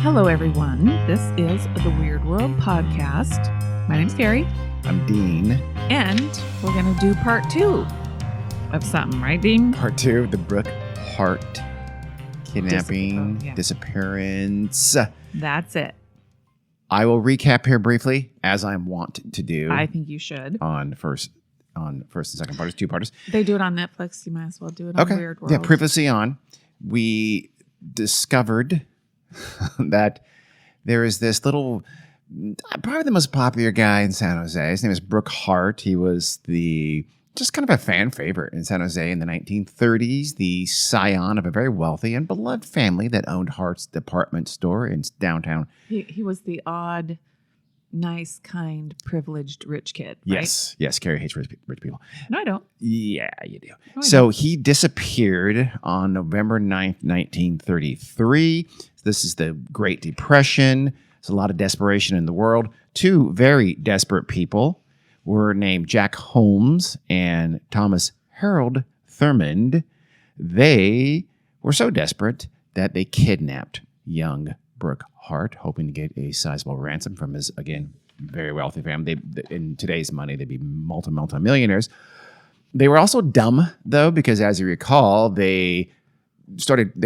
Hello, everyone. This is the Weird World podcast. My name's Carrie. I'm Dean. And we're going to do part 2 of something, right, Dean? Part 2, the Brooke Hart kidnapping, disappearance. That's it. I will recap here briefly, as I want to do. I think you should. On first and second part, two-parters. They do it on Netflix. You might as well do it on Weird World. Yeah, previously on, we discovered that there is this little, probably the most popular guy in San Jose. His name is Brooke Hart. He was just kind of a fan favorite in San Jose in the 1930s, the scion of a very wealthy and beloved family that owned Hart's department store in downtown. He was the odd, nice, kind, privileged, rich kid, right? Yes. Carrie hates rich people. No, I don't. Yeah, you do. No, so he disappeared on November 9th, 1933. This is the Great Depression. There's a lot of desperation in the world. Two very desperate people were named Jack Holmes and Thomas Harold Thurmond. They were so desperate that they kidnapped young Brooke Hart, hoping to get a sizable ransom from his, again, very wealthy family. In today's money, they'd be multi-millionaires. They were also dumb, though, because as you recall, they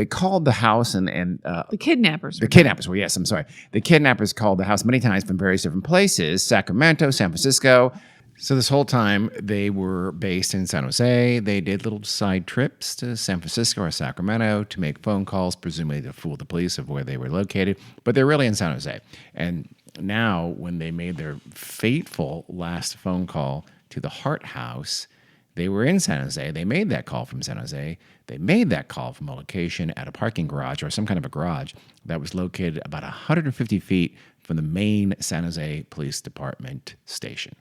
called the house and the kidnappers. The kidnappers were, yes, I'm sorry. The kidnappers called the house many times from various different places, Sacramento, San Francisco. So this whole time they were based in San Jose. They did little side trips to San Francisco or Sacramento to make phone calls, presumably to fool the police of where they were located. But they're really in San Jose. And now when they made their fateful last phone call to the Hart house, they were in San Jose. They made that call from San Jose. They made that call from a location at a parking garage or some kind of a garage that was located about 150 feet from the main San Jose Police Department station.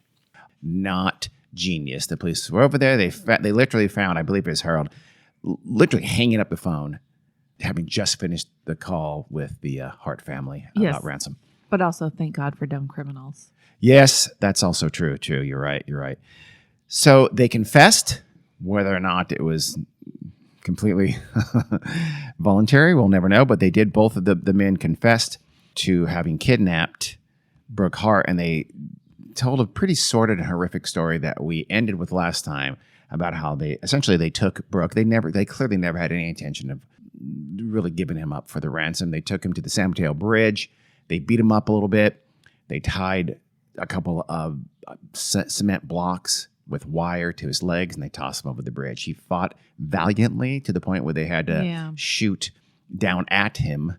Not genius. The police were over there. They literally found, I believe it was Harold, literally hanging up the phone, having just finished the call with the Hart family about ransom. But also, thank God for dumb criminals. Yes, that's also true. You're right. So they confessed. Whether or not it was completely voluntary, we'll never know. But they did. Both of the men confessed to having kidnapped Brooke Hart, and they told a pretty sordid and horrific story that we ended with last time about how they took Brooke. They clearly never had any intention of really giving him up for the ransom. They took him to the San Mateo Bridge. They beat him up a little bit. They tied a couple of cement blocks with wire to his legs, and they tossed him over the bridge. He fought valiantly to the point where they had to shoot down at him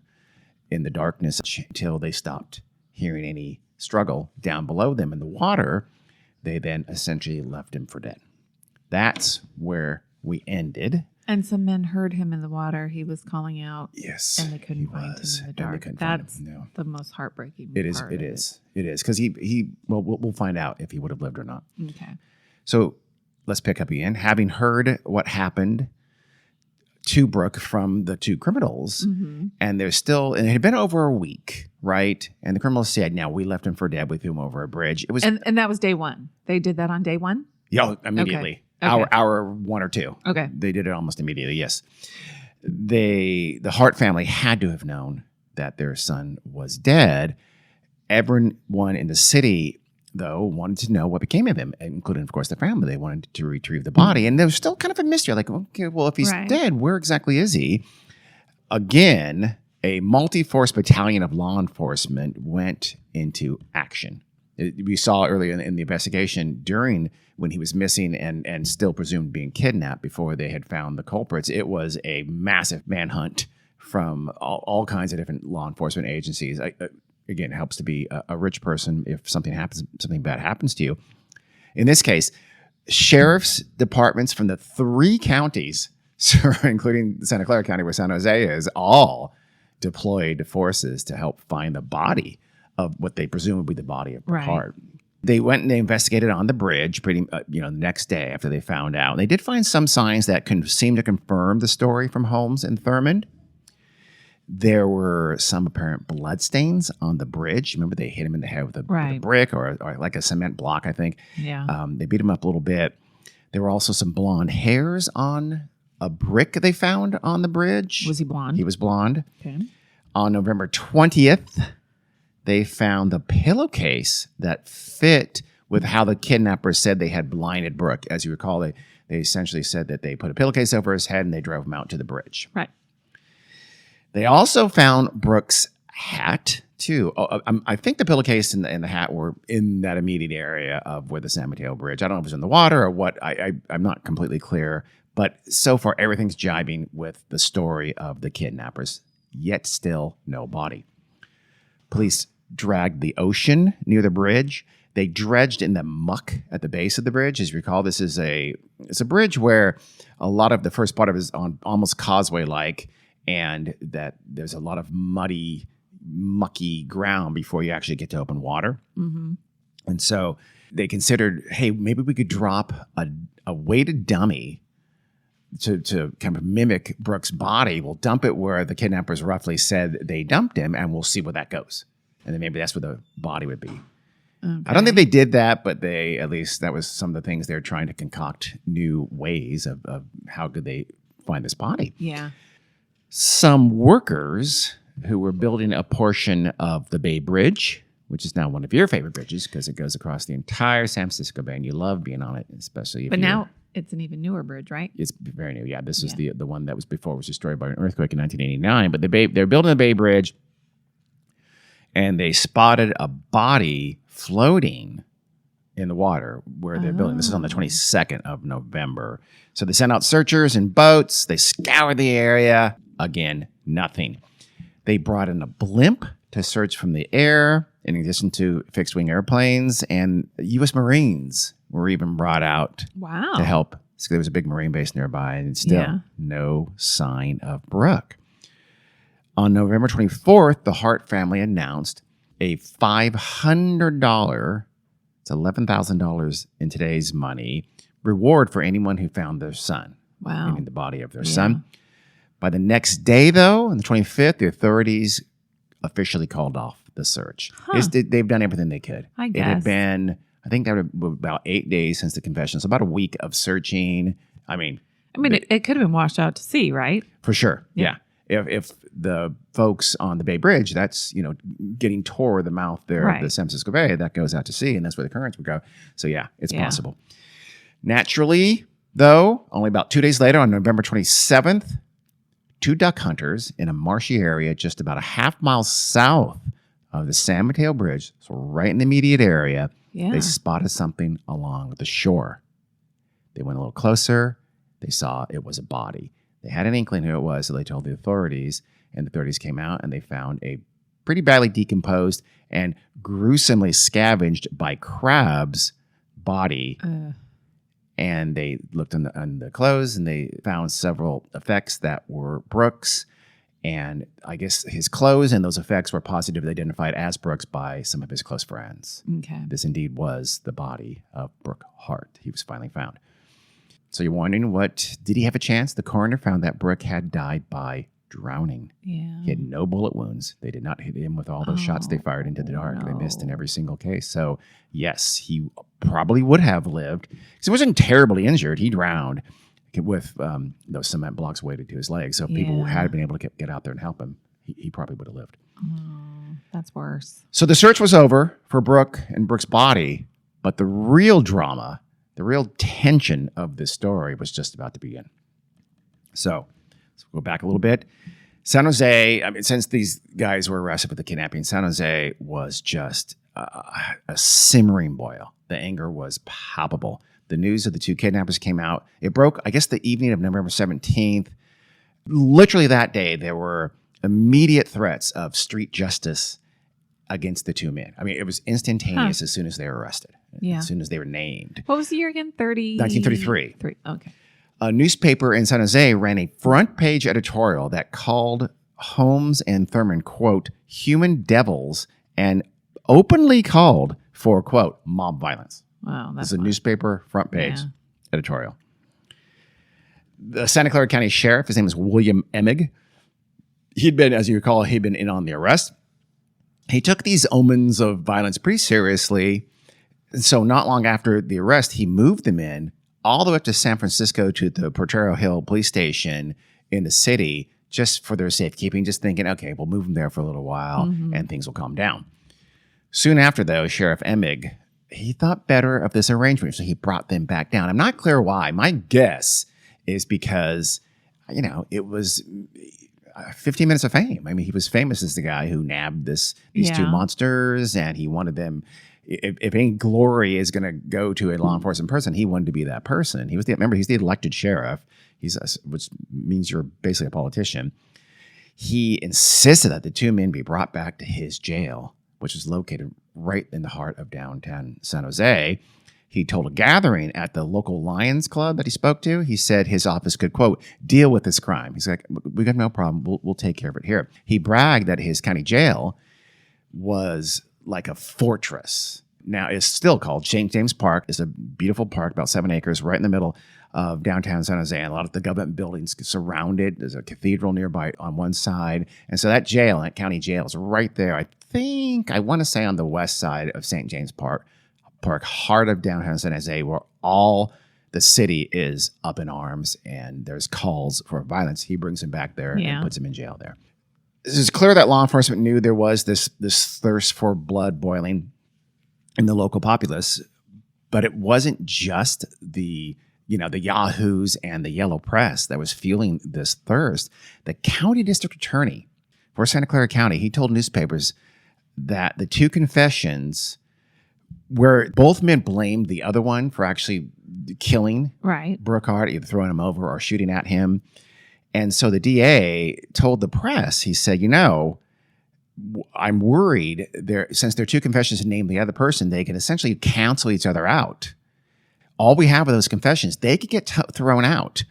in the darkness until they stopped hearing any struggle down below them in the water. They then essentially left him for dead. That's where we ended. And some men heard him in the water. He was calling out. Yes, and they couldn't find him in the dark. That's the most heartbreaking part. It is. Because we'll find out if he would have lived or not. Okay. So let's pick up again. Having heard what happened to Brooke from the two criminals, and it had been over a week, right? And the criminals said, "Now we left him for dead. We threw him over a bridge." It was, and that was day one. They did that on day one. Yeah, immediately. Okay. Hour 1 or 2. Okay, they did it almost immediately. Yes, the Hart family had to have known that their son was dead. Everyone in the city, though, wanted to know what became of him, including, of course, the family. They wanted to retrieve the body. And there was still kind of a mystery. Like, okay, well, if he's dead, where exactly is he? Again, a multi-force battalion of law enforcement went into action. We saw earlier in the investigation when he was missing and still presumed being kidnapped before they had found the culprits. It was a massive manhunt from all kinds of different law enforcement agencies. Again, it helps to be a rich person if something bad happens to you. In this case, sheriff's departments from the 3 counties, including Santa Clara County where San Jose is, all deployed forces to help find the body of what they presume would be the body of Brooke Hart. They went and they investigated on the bridge the next day after they found out. They did find some signs that seem to confirm the story from Holmes and Thurmond. There were some apparent bloodstains on the bridge. Remember, they hit him in the head with a brick or like a cement block, I think. Yeah. They beat him up a little bit. There were also some blonde hairs on a brick they found on the bridge. Was he blonde? He was blonde. Okay. On November 20th, they found the pillowcase that fit with how the kidnappers said they had blinded Brooke. As you recall, they essentially said that they put a pillowcase over his head and they drove him out to the bridge. Right. They also found Brooke's hat, too. I think the pillowcase and the hat were in that immediate area of where the San Mateo Bridge. I don't know if it was in the water or what. I'm not completely clear. But so far, everything's jibing with the story of the kidnappers, yet still no body. Police dragged the ocean near the bridge. They dredged in the muck at the base of the bridge. As you recall, this is it's a bridge where a lot of the first part of it is on almost causeway-like, and that there's a lot of muddy, mucky ground before you actually get to open water. Mm-hmm. And so they considered, hey, maybe we could drop a weighted dummy to kind of mimic Brooke's body. We'll dump it where the kidnappers roughly said they dumped him, and we'll see where that goes. And then maybe that's where the body would be. Okay. I don't think they did that, but at least that was some of the things they were trying to concoct new ways of how could they find this body. Yeah. Some workers who were building a portion of the Bay Bridge, which is now one of your favorite bridges because it goes across the entire San Francisco Bay, and you love being on it, especially if But now it's an even newer bridge, right? It's very new. Yeah, this is the one that was before it was destroyed by an earthquake in 1989. But they're building the Bay Bridge, and they spotted a body floating in the water where they're building. This is on the 22nd of November. So they sent out searchers and boats. They scoured the area. Again, nothing. They brought in a blimp to search from the air, in addition to fixed-wing airplanes, and U.S. Marines were even brought out to help. So there was a big Marine base nearby, and still no sign of Brooke. On November 24th, the Hart family announced a $500, it's $11,000 in today's money, reward for anyone who found their son. Wow. Meaning the body of their son. By the next day, though, on the 25th, the authorities officially called off the search. They've done everything they could. I guess. It had been, I think that was about 8 days since the confession. So about a week of searching. It could have been washed out to sea, right? For sure. Yeah. If the folks on the Bay Bridge, that's, getting toward the mouth there of the San Francisco Bay, that goes out to sea, and that's where the currents would go. So yeah, it's possible. Naturally, though, only about 2 days later, on November 27th, 2 duck hunters in a marshy area just about a half mile south of the San Mateo Bridge, so right in the immediate area, they spotted something along the shore. They went a little closer. They saw it was a body. They had an inkling who it was, so they told the authorities, and the authorities came out and they found a pretty badly decomposed and gruesomely scavenged by crabs body. And they looked on the clothes, and they found several effects that were Brooke's. And I guess his clothes and those effects were positively identified as Brooke's by some of his close friends. Okay. This indeed was the body of Brooke Hart. He was finally found. So you're wondering, did he have a chance? The coroner found that Brooke had died by drowning. Yeah. He had no bullet wounds. They did not hit him with all those shots they fired into the dark. They missed in every single case. So yes, he probably would have lived because he wasn't terribly injured. He drowned with those cement blocks weighted to his legs. So if people had been able to get out there and help him, he probably would have lived. Oh, that's worse. So the search was over for Brooke and Brooke's body, but the real drama, the real tension of this story was just about to begin. So let's go back a little bit. San Jose, since these guys were arrested for the kidnapping, San Jose was just a simmering boil. The anger was palpable. The news of the 2 kidnappers came out. It broke, I guess, the evening of November 17th. Literally that day, there were immediate threats of street justice against the 2 men. It was instantaneous as soon as they were arrested, as soon as they were named. What was the year again? 1933. Okay. A newspaper in San Jose ran a front page editorial that called Holmes and Thurman, quote, human devils, and openly called for, quote, mob violence. Wow. This is a newspaper front page editorial. The Santa Clara County Sheriff, his name is William Emig. He'd been, as you recall, in on the arrest. He took these omens of violence pretty seriously. And so not long after the arrest, he moved them in all the way up to San Francisco to the Potrero Hill police station in the city just for their safekeeping, just thinking, okay, we'll move them there for a little while and things will calm down. Soon after, though, Sheriff Emig, he thought better of this arrangement, so he brought them back down. I'm not clear why. My guess is because, it was 15 minutes of fame. I mean, he was famous as the guy who nabbed these two monsters, and he wanted them. If any glory is going to go to a law enforcement person, he wanted to be that person. He's the elected sheriff. Which means you're basically a politician. He insisted that the two men be brought back to his jail, which is located right in the heart of downtown San Jose. He told a gathering at the local Lions Club that he spoke to, he said his office could, quote, deal with this crime. He's like, we got no problem. We'll take care of it here. He bragged that his county jail was like a fortress. Now, it's still called St. James Park. It's a beautiful park, about 7 acres, right in the middle of downtown San Jose. And a lot of the government buildings surround it. There's a cathedral nearby on one side. And so that county jail is right there. I want to say on the west side of St. James Park, heart of downtown San Jose, where all the city is up in arms and there's calls for violence. He brings him back there and puts him in jail there. It's clear that law enforcement knew there was this thirst for blood boiling in the local populace, but it wasn't just the yahoos and the yellow press that was fueling this thirst. The county district attorney for Santa Clara County, he told newspapers that the two confessions where both men blamed the other one for actually killing Brooke Hart, either throwing him over or shooting at him. And so the DA told the press, he said, I'm worried since their two confessions name the other person, they can essentially cancel each other out. All we have are those confessions. They could get thrown out.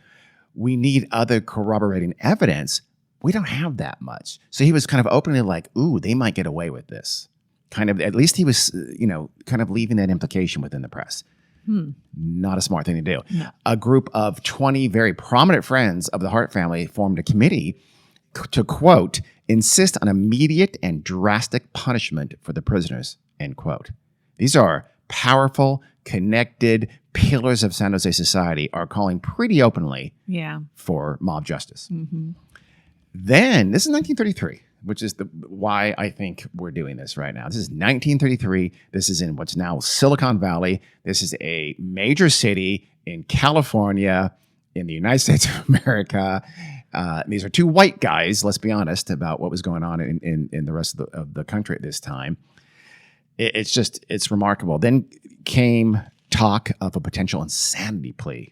We need other corroborating evidence. We don't have that much. So he was kind of openly like, ooh, they might get away with this. Kind of, at least he was, kind of leaving that implication within the press. Not a smart thing to do. No. A group of 20 very prominent friends of the Hart family formed a committee to, quote, insist on immediate and drastic punishment for the prisoners, end quote. These are powerful, connected pillars of San Jose society are calling pretty openly for mob justice. Mm-hmm. Then, this is 1933, which is why I think we're doing this right now. This is 1933. This is in what's now Silicon Valley. This is a major city in California, in the United States of America. These are two white guys, let's be honest, about what was going on in the rest of the country at this time. It's remarkable. Then came talk of a potential insanity plea.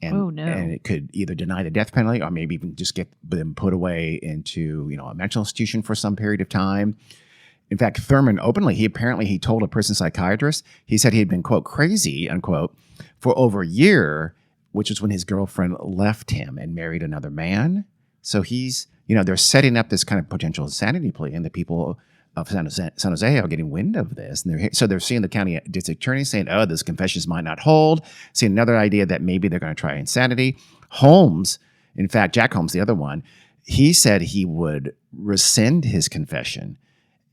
And it could either deny the death penalty or maybe even just get them put away into, a mental institution for some period of time. In fact, Thurman openly, he told a prison psychiatrist, he said he had been, quote, crazy, unquote, for over a year, which was when his girlfriend left him and married another man. So he's, they're setting up this kind of potential insanity plea, and the people of San Jose are getting wind of this. And they're seeing the county district attorney saying, oh, those confessions might not hold. Seeing another idea that maybe they're going to try insanity. Holmes, in fact, Jack Holmes, the other one, he said he would rescind his confession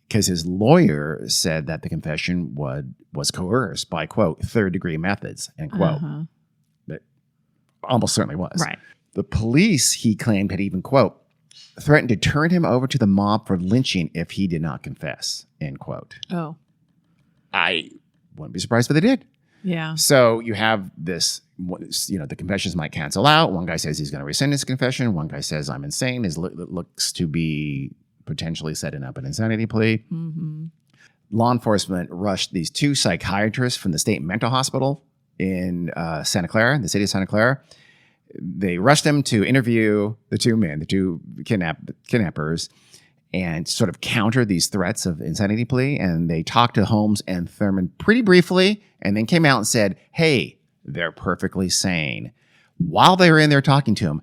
because his lawyer said that the confession was coerced by, quote, third-degree methods, end quote. But almost certainly was. Right. The police, he claimed, had even, quote, threatened to turn him over to the mob for lynching if he did not confess, end quote. Oh. I wouldn't be surprised if they did. Yeah. So you have this, the confessions might cancel out. One guy says he's going to rescind his confession. One guy says, I'm insane. It looks to be potentially setting up an insanity plea. Mm-hmm. Law enforcement rushed these two psychiatrists from the state mental hospital in Santa Clara, the city of Santa Clara. They rushed them to interview the two men, the two kidnappers, and sort of counter these threats of insanity plea. And they talked to Holmes and Thurman pretty briefly and then came out and said, hey, they're perfectly sane. While they were in there talking to him,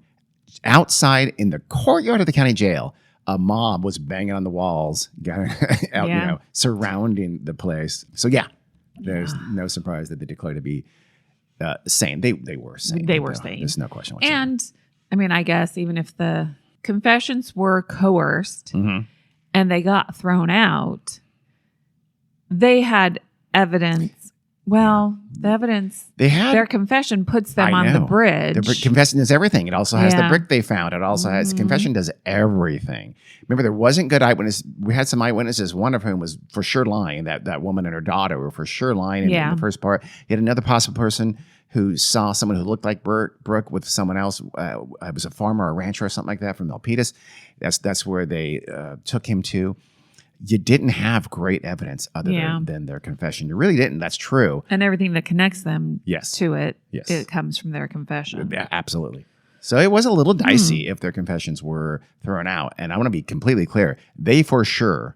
outside in the courtyard of the county jail, a mob was banging on the walls, surrounding the place. So, there's no surprise that they declared to be sane. They were sane. They were sane. There's no question whatsoever. And I mean, I guess even if the confessions were coerced and they got thrown out, they had evidence Well, the evidence, their confession puts them on the bridge. Their confession is everything. It also has the brick they found. It also has confession does everything. Remember, there wasn't good eyewitness. We had some eyewitnesses, one of whom was for sure lying. That woman and her daughter were for sure lying in the first part. You had another possible person who saw someone who looked like Brooke with someone else. It was a farmer or a rancher or something like that from Milpitas. That's where they took him to. You didn't have great evidence other than their confession. You really didn't. That's true. And everything that connects them to it, it comes from their confession. Yeah, absolutely. So it was a little dicey if their confessions were thrown out. And I want to be completely clear. They for sure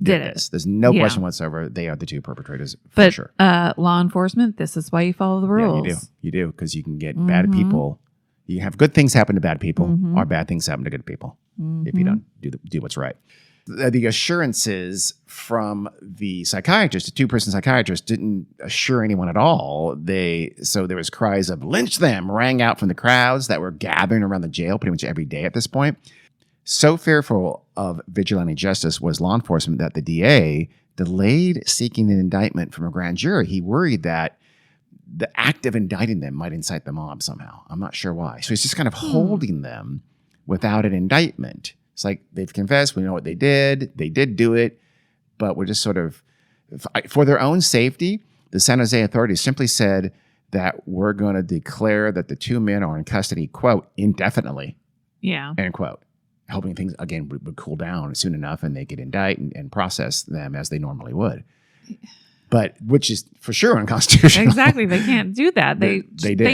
did this. There's no question whatsoever. They are the two perpetrators for sure. Law enforcement, this is why you follow the rules. Yeah, you do. Because you can get bad people. You have good things happen to bad people or bad things happen to good people if you don't do what's right. The assurances from the psychiatrist, the two-person psychiatrist, didn't assure anyone at all. So there was cries of lynch them rang out from the crowds that were gathering around the jail pretty much every day at this point. So fearful of vigilante justice was law enforcement that the DA delayed seeking an indictment from a grand jury. He worried that the act of indicting them might incite the mob somehow. I'm not sure why. So he's just kind of holding them without an indictment. It's like they've confessed. We know what they did. They did do it. But we're just sort of, for their own safety, the San Jose authorities simply said that we're going to declare that the two men are in custody, quote, indefinitely. Yeah. End quote. Hoping things, again, would cool down soon enough and they could indict and process them as they normally would. But which is for sure unconstitutional. Exactly. They can't do that. They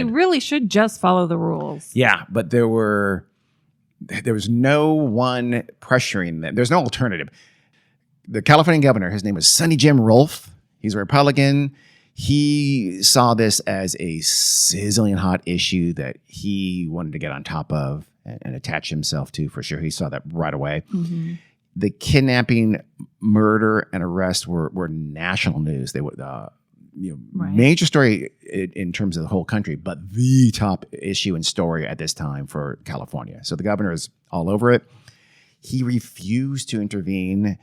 really should just follow the rules. Yeah. But there was no one pressuring them. There's no alternative. The California governor, his name was Sonny Jim Rolfe. He's a Republican. He saw this as a sizzling hot issue that he wanted to get on top of and attach himself to for sure. He saw that right away. Mm-hmm. The kidnapping, murder, and arrest were national news. They were major story in terms of the whole country, but the top issue and story at this time for California. So the governor is all over it. He refused to intervene,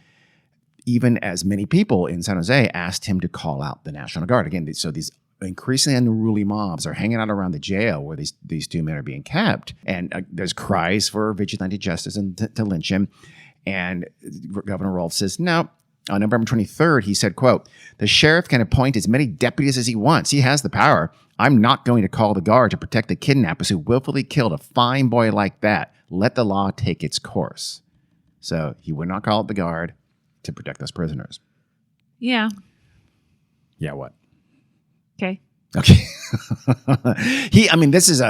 even as many people in San Jose asked him to call out the National Guard. Again, so these increasingly unruly mobs are hanging out around the jail where these two men are being kept. And there's cries for vigilante justice and to lynch him. And Governor Rolfe says, no. On November 23rd, he said, quote, the sheriff can appoint as many deputies as he wants. He has the power. I'm not going to call the guard to protect the kidnappers who willfully killed a fine boy like that. Let the law take its course. So he would not call the guard to protect those prisoners. Yeah. Yeah, what? Okay. This is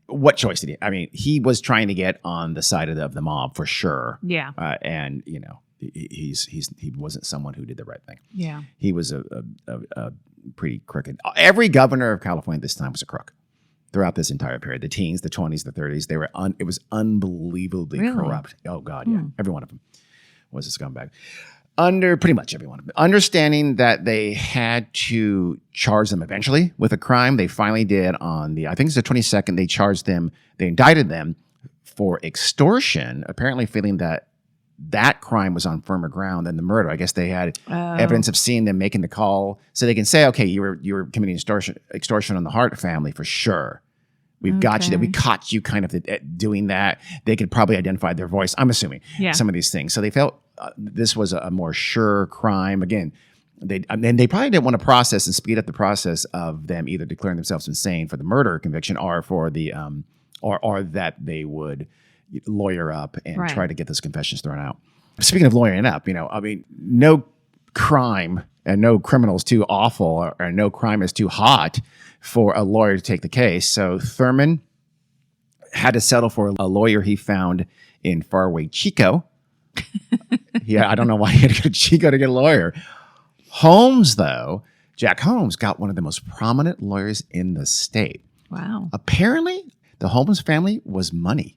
what choice did he? He was trying to get on the side of the mob for sure. Yeah. And, he wasn't someone who did the right thing. Yeah. He was a pretty crooked. Every governor of California this time was a crook throughout this entire period. The teens, the 20s, the 30s, they were it was unbelievably corrupt. Oh God, yeah. Every one of them was a scumbag. Pretty much every one of them. Understanding that they had to charge them eventually with a crime, they finally did on I think it's the 22nd, they indicted them for extortion, apparently feeling that crime was on firmer ground than the murder. I guess they had evidence of seeing them making the call, so they can say, "Okay, you were committing extortion on the Hart family for sure. We've got you. That we caught you kind of doing that." They could probably identify their voice. I'm assuming some of these things. So they felt this was a more sure crime. Again, they probably didn't want to process and speed up the process of them either declaring themselves insane for the murder conviction or for the or that they would lawyer up and try to get those confessions thrown out. Speaking of lawyering up, no crime and no criminal is too awful or no crime is too hot for a lawyer to take the case. So Thurman had to settle for a lawyer he found in faraway Chico. I don't know why he had to go to Chico to get a lawyer. Holmes, though, Jack Holmes got one of the most prominent lawyers in the state. Wow. Apparently, the Holmes family was money.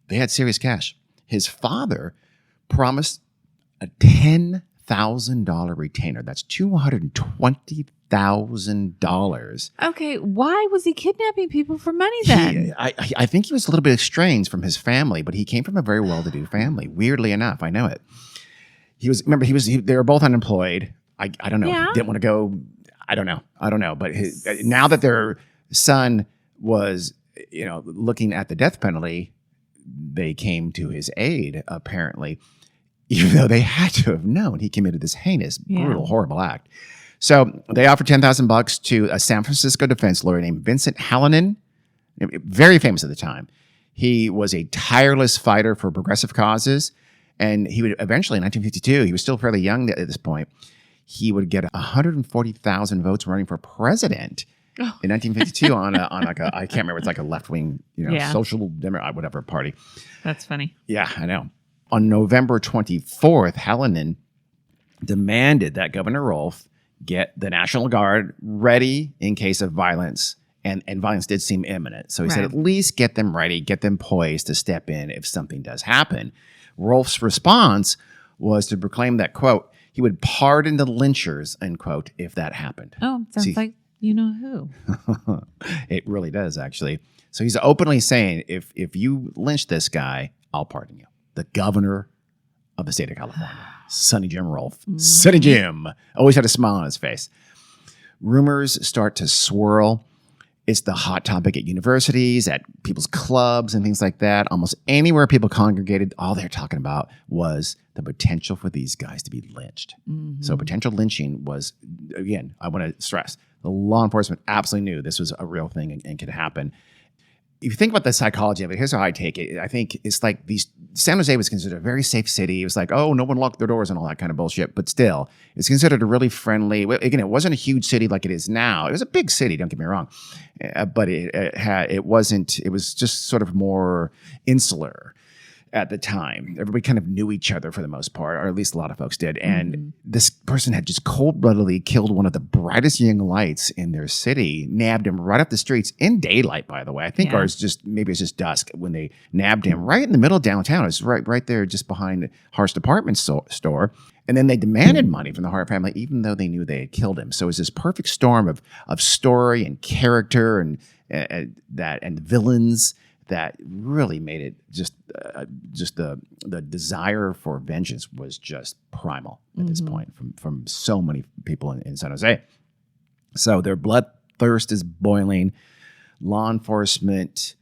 They had serious cash. His father promised a $10,000 retainer. That's $220,000. Okay, why was he kidnapping people for money then? I think he was a little bit estranged from his family, but he came from a very well-to-do family. Weirdly enough, I know it. They were both unemployed. I don't know. Yeah. He didn't want to go. I don't know. But now that their son was, looking at the death penalty, they came to his aid, apparently, even though they had to have known he committed this heinous, brutal, horrible act. So they offered $10,000 to a San Francisco defense lawyer named Vincent Hallinan, very famous at the time. He was a tireless fighter for progressive causes, and he would eventually, in 1952, he was still fairly young at this point, he would get 140,000 votes running for president in 1952 on like a, I can't remember, it's like a left-wing, social whatever party. That's funny. Yeah, I know. On November 24th, Hallinan demanded that Governor Rolfe get the National Guard ready in case of violence. And violence did seem imminent. So he said, at least get them ready, get them poised to step in if something does happen. Rolfe's response was to proclaim that, quote, he would pardon the lynchers, end quote, if that happened. Oh, sounds like you know who. It really does, actually. So he's openly saying, if you lynch this guy, I'll pardon you. The governor of the state of California, Sonny Jim Rolfe. Sonny Jim always had a smile on his face. Rumors start to swirl. It's the hot topic at universities, at people's clubs and things like that. Almost anywhere people congregated, all they're talking about was the potential for these guys to be lynched. So potential lynching was, again, I want to stress, the law enforcement absolutely knew this was a real thing and could happen. If you think about the psychology of it, here's how I take it. I think it's like San Jose was considered a very safe city. It was like, oh, no one locked their doors and all that kind of bullshit. But still, it's considered a really friendly, again, it wasn't a huge city like it is now. It was a big city, don't get me wrong. But it was just sort of more insular at the time. Everybody kind of knew each other for the most part, or at least a lot of folks did. And this person had just cold-bloodedly killed one of the brightest young lights in their city, nabbed him right up the streets in daylight, by the way. I think ours maybe it's just dusk when they nabbed him right in the middle of downtown. It's right there just behind Hart's department store. And then they demanded money from the Hart family, even though they knew they had killed him. So it was this perfect storm of story and character and villains that really made it just the desire for vengeance was just primal at this point from so many people in San Jose. So their bloodthirst is boiling. Law enforcement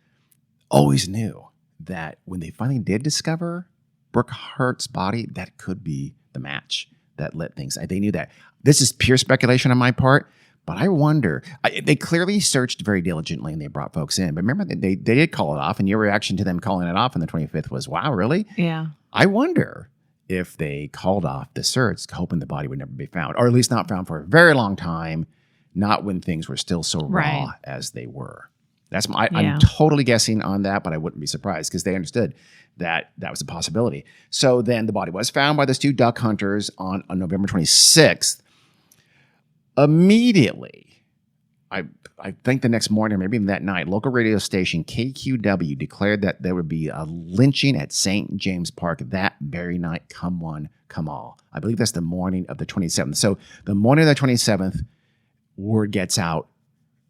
always knew that when they finally did discover Brooke Hart's body, that could be the match that lit things. They knew that. This is pure speculation on my part. But I wonder, they clearly searched very diligently and they brought folks in. But remember, they did call it off. And your reaction to them calling it off on the 25th was, wow, really? Yeah. I wonder if they called off the search, hoping the body would never be found, or at least not found for a very long time, not when things were still so raw as they were. I'm totally guessing on that, but I wouldn't be surprised because they understood that was a possibility. So then the body was found by those two duck hunters on November 26th. Immediately, I think the next morning, or maybe even that night, local radio station KQW declared that there would be a lynching at St. James Park that very night, come one, come all. I believe that's the morning of the 27th. So the morning of the 27th, word gets out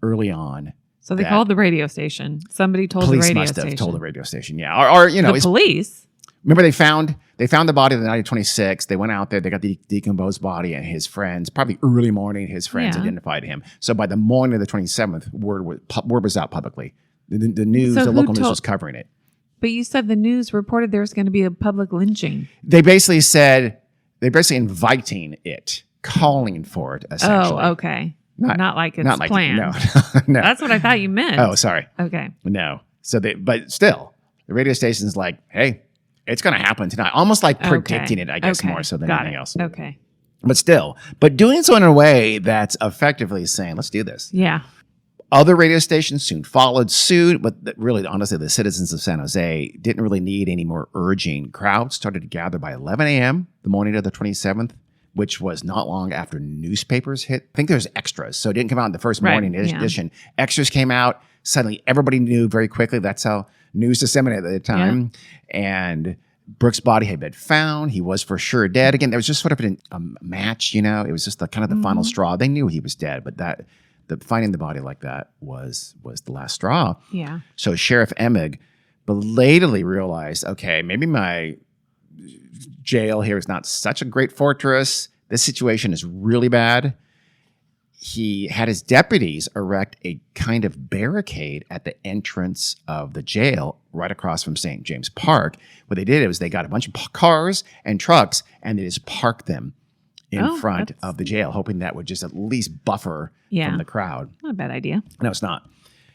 early on. So they called the radio station. Somebody told the radio station. Police must have told the radio station, yeah. Or the police. Remember, they found the body the night of 26th. They went out there. They got the decomposed body, and his friends, probably early morning, his friends identified him. So by the morning of the 27th, word was out publicly. The news, the local news was covering it. But you said the news reported there was going to be a public lynching. They basically inviting it, calling for it, essentially. Oh, okay. Not like it's planned. No. That's what I thought you meant. Oh, sorry. Okay. No. So but still, the radio station's like, hey, it's going to happen tonight. Almost like predicting it, I guess, more so than anything else. Okay. But doing so in a way that's effectively saying, let's do this. Yeah. Other radio stations soon followed suit, but really, honestly, the citizens of San Jose didn't really need any more urging. Crowds started to gather by 11 a.m. the morning of the 27th, which was not long after newspapers hit. I think there's extras, so it didn't come out in the first morning edition. Extras came out. Suddenly, everybody knew very quickly. That's how news disseminated at the time. Yeah. And Brooke's body had been found. He was for sure dead. Again, there was just sort of a match, It was just the final straw. They knew he was dead, but finding the body like that was the last straw. Yeah. So Sheriff Emig belatedly realized, okay, maybe my jail here is not such a great fortress. This situation is really bad. he had his deputies erect a kind of barricade at the entrance of the jail right across from St. James Park. What they did was they got a bunch of cars and trucks and they just parked them in front of the jail, hoping that would just at least buffer from the crowd. Not a bad idea. No, it's not.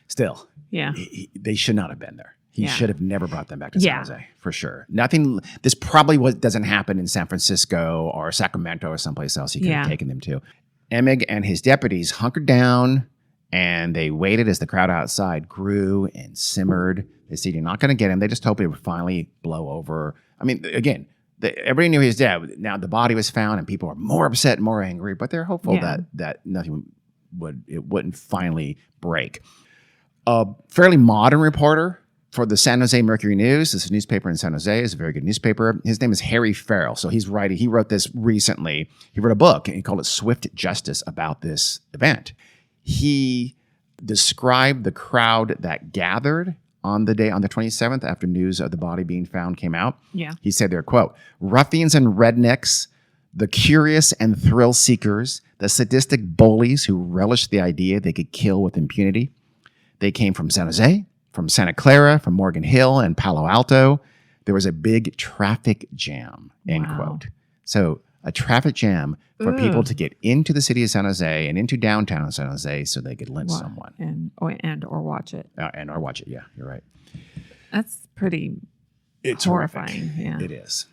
Still, they should not have been there. He should have never brought them back to San Jose, for sure. Nothing. This probably doesn't happen in San Francisco or Sacramento or someplace else he could have taken them to. Emig and his deputies hunkered down, and they waited as the crowd outside grew and simmered. They said, "You're not going to get him." They just hoped it would finally blow over. I mean, again, everybody knew he was dead. Now the body was found, and people are more upset, more angry, but they're hopeful that nothing wouldn't finally break. A fairly modern reporter for the San Jose Mercury News, this is a newspaper in San Jose, it's a very good newspaper. His name is Harry Farrell. So he wrote this recently. He wrote a book and he called it Swift Justice about this event. He described the crowd that gathered on the 27th after news of the body being found came out. Yeah. He said there, quote, "Ruffians and rednecks, the curious and thrill seekers, the sadistic bullies who relished the idea they could kill with impunity. They came from San Jose, from Santa Clara, from Morgan Hill and Palo Alto. There was a big traffic jam," end quote. So a traffic jam for people to get into the city of San Jose and into downtown San Jose so they could lynch someone. Or watch it. Or watch it, yeah, you're right. That's pretty horrifying. Yeah. It is.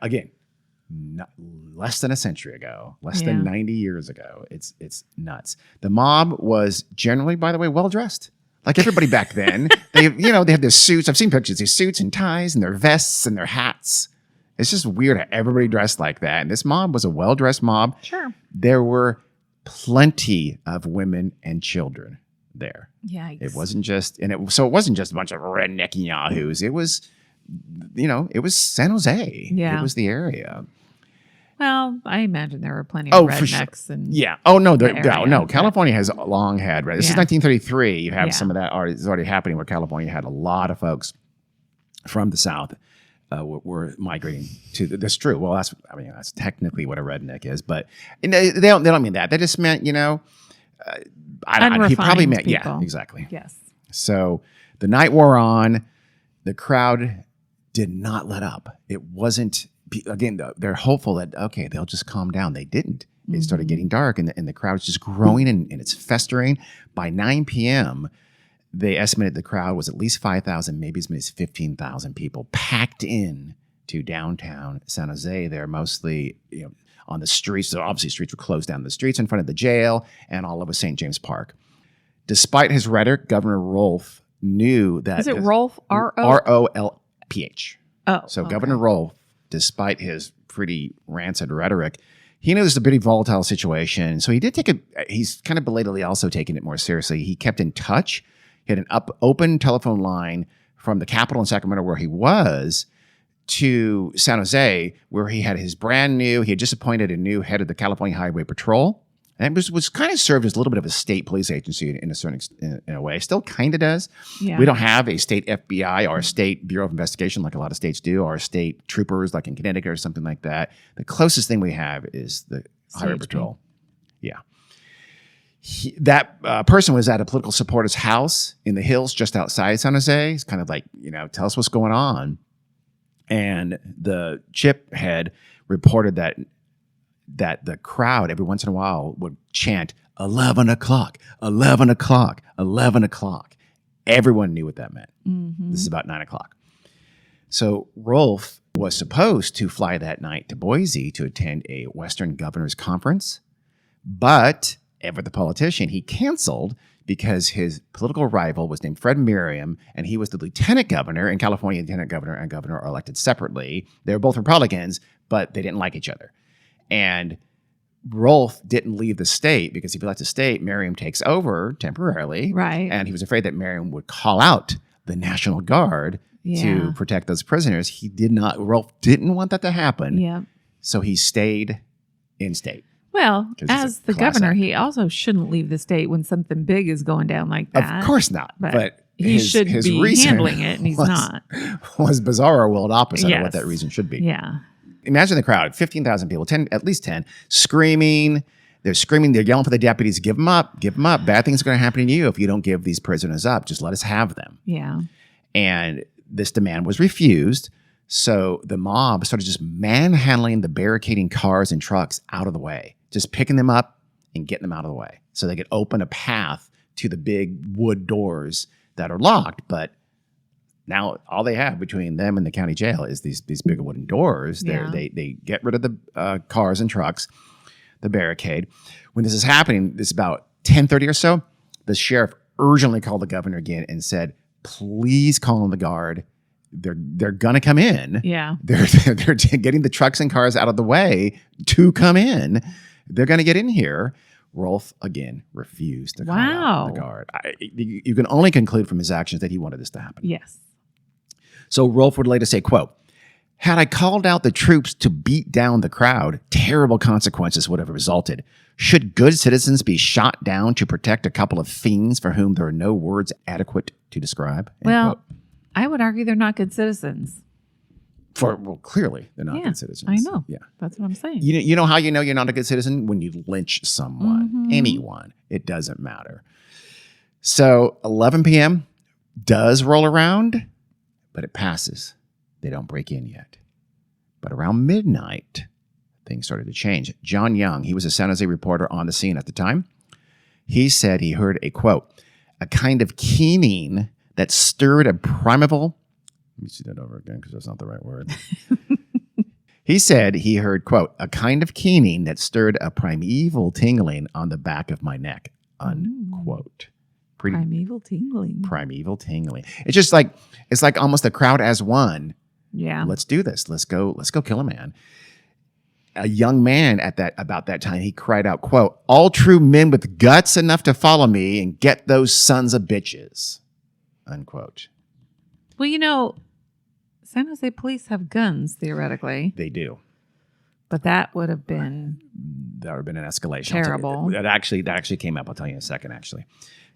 Okay. Not less than a century ago, less than 90 years ago. It's nuts. The mob was generally, by the way, well-dressed. Like everybody back then, they have their suits. I've seen pictures, these suits and ties and their vests and their hats. It's just weird how everybody dressed like that. And this mob was a well-dressed mob. Sure. There were plenty of women and children there. Yikes. It wasn't just, so it wasn't just a bunch of redneck yahoos. It was, it was San Jose. Yeah. It was the area. Well, I imagine there were plenty of rednecks. Sure. And yeah. Oh, no. No. California has long had. This is 1933. You have some of that is already happening where California had a lot of folks from the South were migrating to. That's true. Well, that's technically what a redneck is, but they don't mean that. They just meant, he probably meant, people. Yeah, exactly. Yes. So the night wore on. The crowd did not let up. It wasn't. Again, they're hopeful that, okay, they'll just calm down. They didn't. It started getting dark, and the crowd was just growing, and it's festering. By 9 p.m., they estimated the crowd was at least 5,000, maybe as many as 15,000 people packed in to downtown San Jose. They're mostly on the streets. So obviously streets were closed down. The streets in front of the jail and all over St. James Park. Despite his rhetoric, Governor Rolfe knew that... Is it Rolfe? R-O-L-P-H. Oh, so okay. Governor Rolfe, despite his pretty rancid rhetoric, he knew this was a pretty volatile situation. So he did he's kind of belatedly also taking it more seriously. He kept in touch. He had an open telephone line from the Capitol in Sacramento where he was to San Jose, where he had he had just appointed a new head of the California Highway Patrol. And it was kind of served as a little bit of a state police agency in a certain in a way. Still kind of does. Yeah. We don't have a state FBI or a state Bureau of Investigation like a lot of states do, or state troopers like in Connecticut or something like that. The closest thing we have is the Highway Patrol. Yeah. That person was at a political supporter's house in the hills just outside San Jose. It's kind of like, tell us what's going on. And the chip head reported that the crowd every once in a while would chant 11 o'clock, 11 o'clock, 11 o'clock. Everyone knew what that meant. Mm-hmm. This is about 9 o'clock. So Rolfe was supposed to fly that night to Boise to attend a Western Governors Conference, but Everett the politician, he canceled because his political rival was named Fred Merriam, and he was the lieutenant governor. In California, lieutenant governor and governor are elected separately. They were both Republicans, but they didn't like each other. And Rolfe didn't leave the state because if he left the state, Merriam takes over temporarily. Right. And he was afraid that Merriam would call out the National Guard to protect those prisoners. Rolfe didn't want that to happen. Yeah. So he stayed in state. Well, as the governor, he also shouldn't leave the state when something big is going down like that. Of course not. But he should be handling it, and he's not. Was bizarre or world opposite of what that reason should be. Yeah. Imagine the crowd, 15,000 people, at least 10, screaming, They're screaming. They're yelling for the deputies. Give them up. Give them up. Bad things are going to happen to you if you don't give these prisoners up. Just let us have them. Yeah. And this demand was refused. So the mob started just manhandling the barricading cars and trucks out of the way, just picking them up and getting them out of the way so they could open a path to the big wood doors that are locked. But now all they have between them and the county jail is these big wooden doors. Yeah. They get rid of the cars and trucks, the barricade. When this is happening, this is about 10:30 or so, the sheriff urgently called the governor again and said, please call in the guard. They're gonna come in. Yeah. They're getting the trucks and cars out of the way to come in. They're gonna get in here. Rolfe again refused to call out the guard. You can only conclude from his actions that he wanted this to happen. Yes. So Rolfe would later say, quote, had I called out the troops to beat down the crowd, terrible consequences would have resulted. Should good citizens be shot down to protect a couple of fiends for whom there are no words adequate to describe? End Well, quote. I would argue they're not good citizens. Clearly they're not good citizens. I know. Yeah. That's what I'm saying. You know how you know you're not a good citizen? When you lynch someone, anyone. It doesn't matter. So 11 p.m. does roll around, but it passes. They don't break in yet. But around midnight, things started to change. John Young, he was a San Jose reporter on the scene at the time. He said he heard a, quote, a kind of keening that stirred a primeval. Let me see that over again because that's not the right word. He said he heard, quote, a kind of keening that stirred a primeval tingling on the back of my neck, unquote. Primeval tingling. Primeval tingling. It's just like, it's like almost a crowd as one. Yeah. Let's do this. Let's go kill a man. A young man about that time, he cried out, quote, all true men with guts enough to follow me and get those sons of bitches, unquote. Well, San Jose police have guns, theoretically. They do. But that would have been an escalation. Terrible. That actually came up. I'll tell you in a second, actually.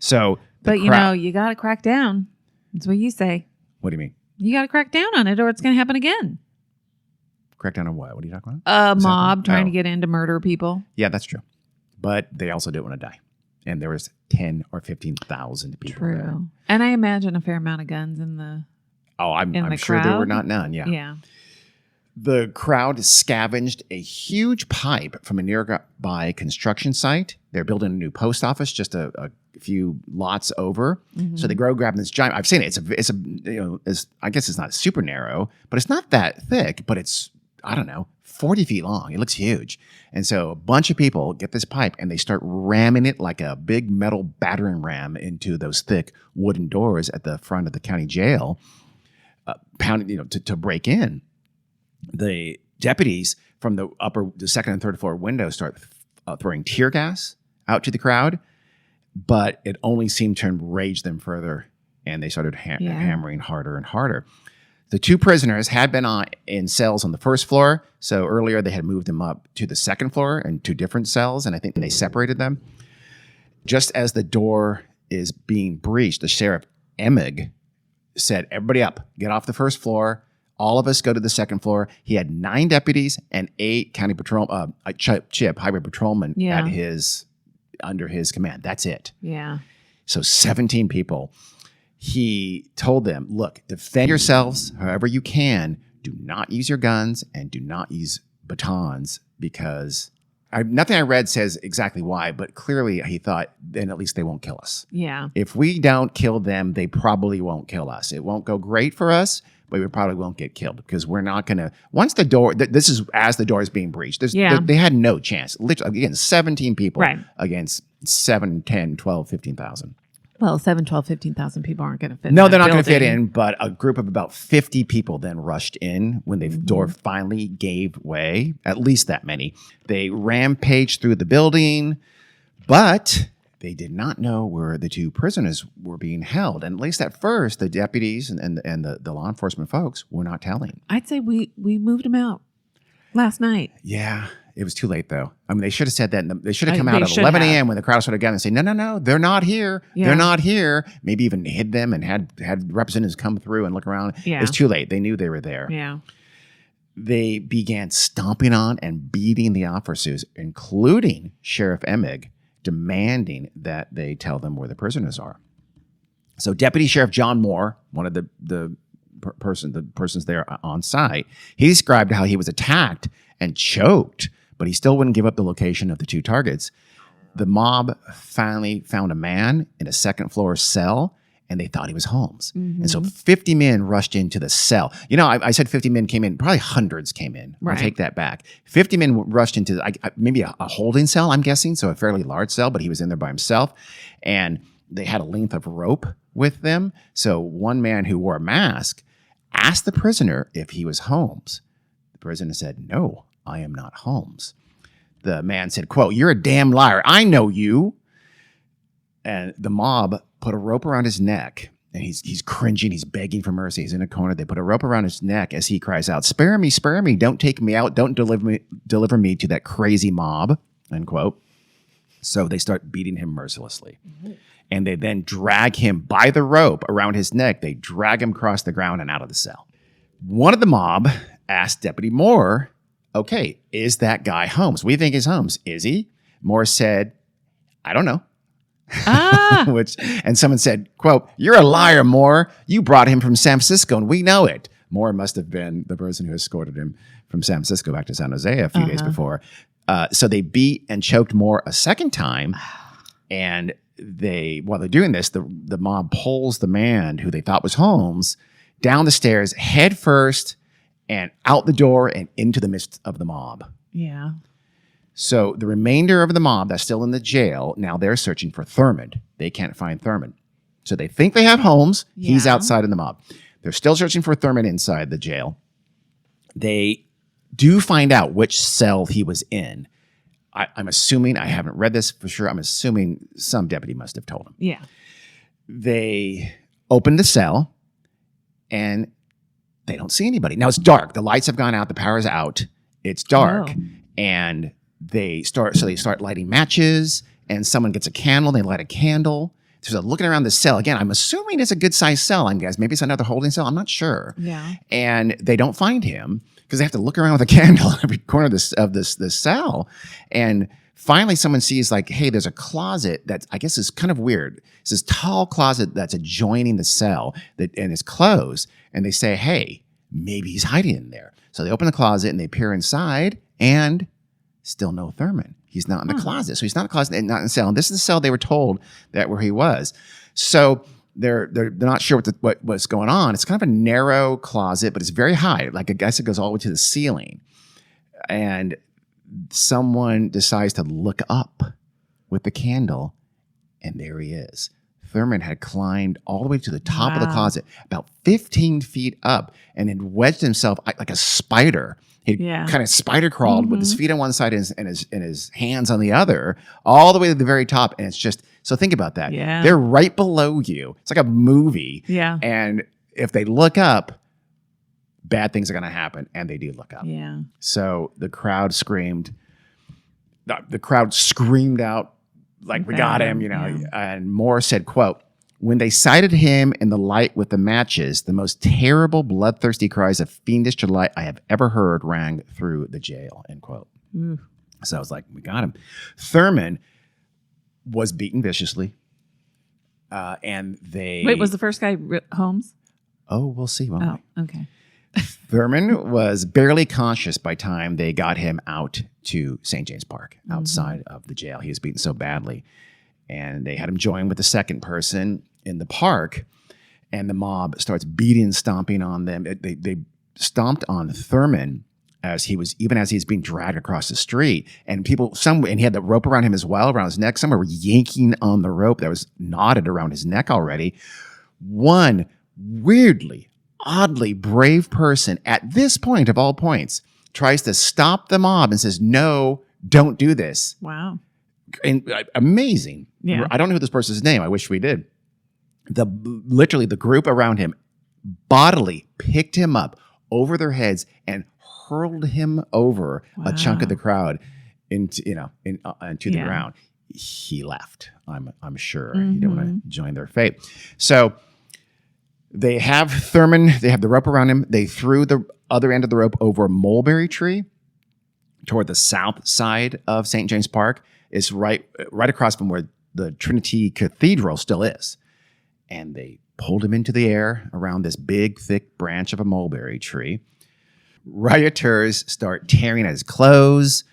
So, but you got to crack down. That's what you say. What do you mean? You got to crack down on it or it's going to happen again. Crack down on what? What are you talking about? A mob trying to get in to murder people. Yeah, that's true. But they also didn't want to die. And there was 10 or 15,000 people True. there. And I imagine a fair amount of guns in the I'm sure there were not none. Yeah. Yeah. The crowd scavenged a huge pipe from a nearby construction site. They're building a new post office just a few lots over. Mm-hmm. So they go grabbing this giant. I've seen it. I guess it's not super narrow, but it's not that thick. But it's 40 feet long. It looks huge. And so a bunch of people get this pipe and they start ramming it like a big metal battering ram into those thick wooden doors at the front of the county jail, pounding to break in. The deputies from the second and third floor windows start throwing tear gas out to the crowd, but it only seemed to enrage them further, and they started hammering harder and harder. The two prisoners had been in cells on the first floor, so earlier they had moved them up to the second floor in two different cells, and I think they separated them. Just as the door is being breached, the sheriff, Emig, said, everybody up, get off the first floor. All of us go to the second floor. He had 9 deputies and 8 county patrol, Chip, highway patrolmen under his command. That's it. Yeah. So 17 people. He told them, look, defend yourselves however you can. Do not use your guns and do not use batons because nothing I read says exactly why, but clearly he thought, then at least they won't kill us. Yeah. If we don't kill them, they probably won't kill us. It won't go great for us, but we probably won't get killed because we're not going to. Once the door, this is as the door is being breached. They had no chance. Literally, again, 17 people against 7, 10, 12, 15,000. Well, 7, 12, 15,000 people aren't going to fit No, they're not going to fit in, but a group of about 50 people then rushed in when the door finally gave way, at least that many. They rampaged through the building, but they did not know where the 2 prisoners were being held. And at least at first, the deputies and the law enforcement folks were not telling. I'd say we moved them out last night. Yeah. It was too late, though. I mean, they should have said that. They should have come out at 11 a.m. when the crowd started gathering and say, no, they're not here. Yeah. They're not here. Maybe even hid them and had representatives come through and look around. Yeah. It's too late. They knew they were there. Yeah. they began stomping on and beating the officers, including Sheriff Emig, demanding that they tell them where the prisoners are. So Deputy Sheriff John Moore, one of the persons there on site, he described how he was attacked and choked, but he still wouldn't give up the location of the two targets. The mob finally found a man in a second-floor cell, and they thought he was Holmes. Mm-hmm. And so 50 men rushed into the cell. You know, I said 50 men came in. Probably hundreds came in. Right. I'll take that back. 50 men rushed into maybe a holding cell, I'm guessing, so a fairly large cell, but he was in there by himself. And they had a length of rope with them. So one man who wore a mask asked the prisoner if he was Holmes. The prisoner said, "No, I am not Holmes." The man said, quote, "You're a damn liar. I know you." And the mob put a rope around his neck, and he's cringing. He's begging for mercy. He's in a corner. They put a rope around his neck as he cries out, spare me, don't take me out. Don't deliver me to that crazy mob," end quote. So they start beating him mercilessly. Mm-hmm. And they then drag him by the rope around his neck. They drag him across the ground and out of the cell. One of the mob asked Deputy Moore, "Okay, is that guy Holmes? We think he's Holmes. Is he?" Moore said, "I don't know." And someone said, quote, "You're a liar, Moore. You brought him from San Francisco, and we know it." Moore must have been the person who escorted him from San Francisco back to San Jose a few days before. So they beat and choked Moore a second time, and while they're doing this, the mob pulls the man who they thought was Holmes down the stairs head first and out the door and into the midst of the mob. Yeah. So the remainder of the mob that's still in the jail, now they're searching for Thurman. They can't find Thurman. So they think they have Holmes. Yeah. He's outside in the mob. They're still searching for Thurman inside the jail. They do find out which cell he was in. I'm assuming, I haven't read this for sure, I'm assuming some deputy must have told him. Yeah. They open the cell, and they don't see anybody. Now it's dark. The lights have gone out. The power's out. It's dark. Oh. And they start lighting matches, and someone gets a candle. They light a candle. So they're looking around the cell. Again, I'm assuming it's a good-sized cell, I guess. Maybe it's another holding cell. I'm not sure. Yeah. And they don't find him because they have to look around with a candle in every corner of this cell. And finally, someone sees, like, hey, there's a closet that I guess is kind of weird. It's this tall closet that's adjoining the cell and it's closed. And they say, hey, maybe he's hiding in there. So they open the closet and they peer inside, and still no Thurman. He's not in the closet. So he's not in the closet and not in the cell. And this is the cell they were told that where he was. So they're not sure what's going on. It's kind of a narrow closet, but it's very high. Like, I guess it goes all the way to the ceiling. And someone decides to look up with the candle, and there he is. Thurman had climbed all the way to the top of the closet, about 15 feet up, and had wedged himself like a spider. He kind of spider crawled with his feet on one side and his hands on the other, all the way to the very top. And it's just, so think about that. Yeah. They're right below you. It's like a movie. Yeah. And if they look up, bad things are going to happen. And they do look up. Yeah. So the crowd screamed. The crowd screamed out, like, we got him, And Moore said, quote, "When they sighted him in the light with the matches, the most terrible, bloodthirsty cries of fiendish delight I have ever heard rang through the jail," end quote. So I was like, we got him. Thurman was beaten viciously. And Wait, was the first guy Holmes? Oh, we'll see. Won't we? Okay. Thurman was barely conscious by the time they got him out to St. James Park, outside of the jail. He was beaten so badly. And they had him join with the second person in the park, and the mob starts beating and stomping on them. They stomped on Thurman as he's being dragged across the street. And and he had the rope around him as well, around his neck. Some were yanking on the rope that was knotted around his neck already. One weirdly, oddly brave person at this point of all points tries to stop the mob and says, "No, don't do this." Wow. And amazing. Yeah. I don't know this person's name. I wish we did. Literally the group around him bodily picked him up over their heads and hurled him over a chunk of the crowd into the ground. He left. I'm sure he didn't want to join their fate. So They have Thurman, they have the rope around him. They threw the other end of the rope over a mulberry tree toward the south side of St. James Park. It's right across from where the Trinity Cathedral still is. And they pulled him into the air around this big, thick branch of a mulberry tree. Rioters start tearing at his clothes.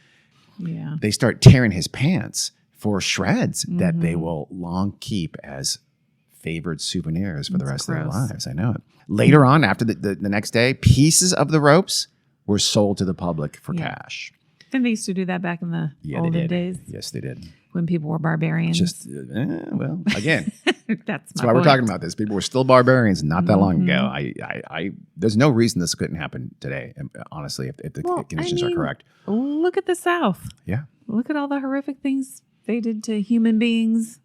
Yeah. They start tearing his pants for shreds that they will long keep as favored souvenirs for the rest of their lives. I know it. Later on, after the next day, pieces of the ropes were sold to the public for cash. And they used to do that back in the olden days. Yes, they did. When people were barbarians. Well, again, that's why we're talking about this. People were still barbarians not that long ago. I there's no reason this couldn't happen today, honestly, if the conditions are correct. Look at the South. Yeah. Look at all the horrific things they did to human beings.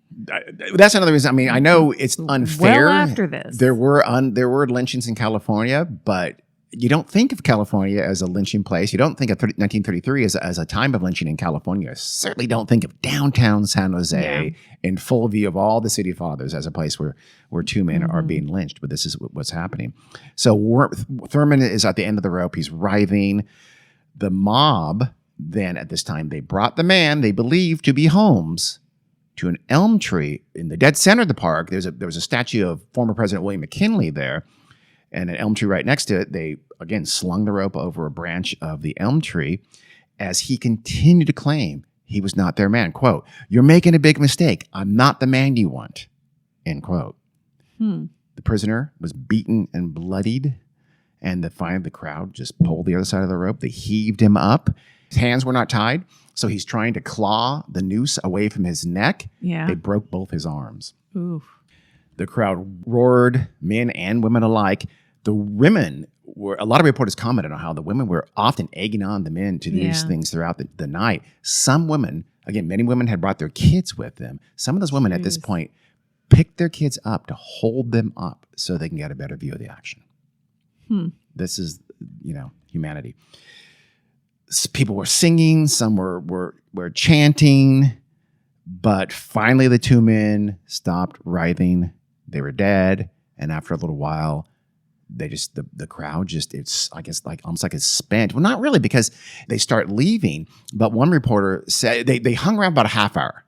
That's another reason. I mean, I know it's unfair. Well after this. There were lynchings in California, but you don't think of California as a lynching place. You don't think of 1933 as a time of lynching in California. You certainly don't think of downtown San Jose in full view of all the city fathers as a place where two men are being lynched. But this is what's happening. So Thurman is at the end of the rope. He's writhing. The mob then at this time, they brought the man they believed to be Holmes to an elm tree in the dead center of the park. There was a statue of former President William McKinley there. And an elm tree right next to it, they, again, slung the rope over a branch of the elm tree as he continued to claim he was not their man. Quote, "You're making a big mistake. I'm not the man you want." End quote. The prisoner was beaten and bloodied, and finally the crowd just pulled the other side of the rope. They heaved him up. His hands were not tied, so he's trying to claw the noose away from his neck. Yeah. They broke both his arms. Oof. The crowd roared, men and women alike. The women a lot of reporters commented on how the women were often egging on the men to do these things throughout the night. Some women, again, many women had brought their kids with them. Some of those women at this point picked their kids up to hold them up so they can get a better view of the action. This is, humanity. People were singing, some were chanting, but finally the two men stopped writhing. They were dead, and after a little while, the crowd it's I guess like almost like it's spent. Well, not really, because they start leaving. But one reporter said they hung around about a half hour,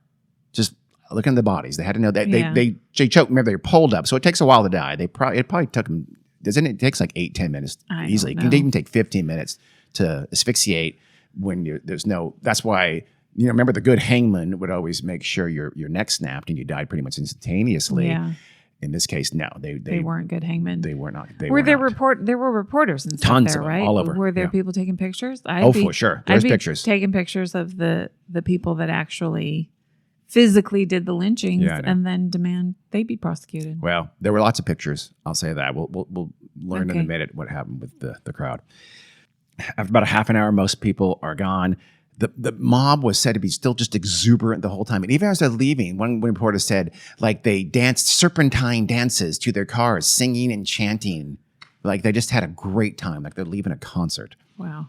just looking at the bodies. They had to know that they choked. Remember, they were pulled up, so it takes a while to die. It probably took them. Doesn't it? It takes like 8-10 minutes easily. It can even take 15 minutes to asphyxiate when there's no. That's why. Remember the good hangman would always make sure your neck snapped and you died pretty much instantaneously. Yeah. In this case, no, they weren't good hangmen. They were not. There were reporters and stuff tons there, of them, right? all over. Were there people taking pictures? For sure. There's pictures. Taking pictures of the people that actually physically did the lynchings, and then demand they be prosecuted. Well, there were lots of pictures. I'll say that. We'll learn in a minute what happened with the crowd. After about a half an hour, most people are gone. The mob was said to be still just exuberant the whole time. And even as they're leaving, one reporter said, like, they danced serpentine dances to their cars, singing and chanting. Like, they just had a great time, like they're leaving a concert. Wow.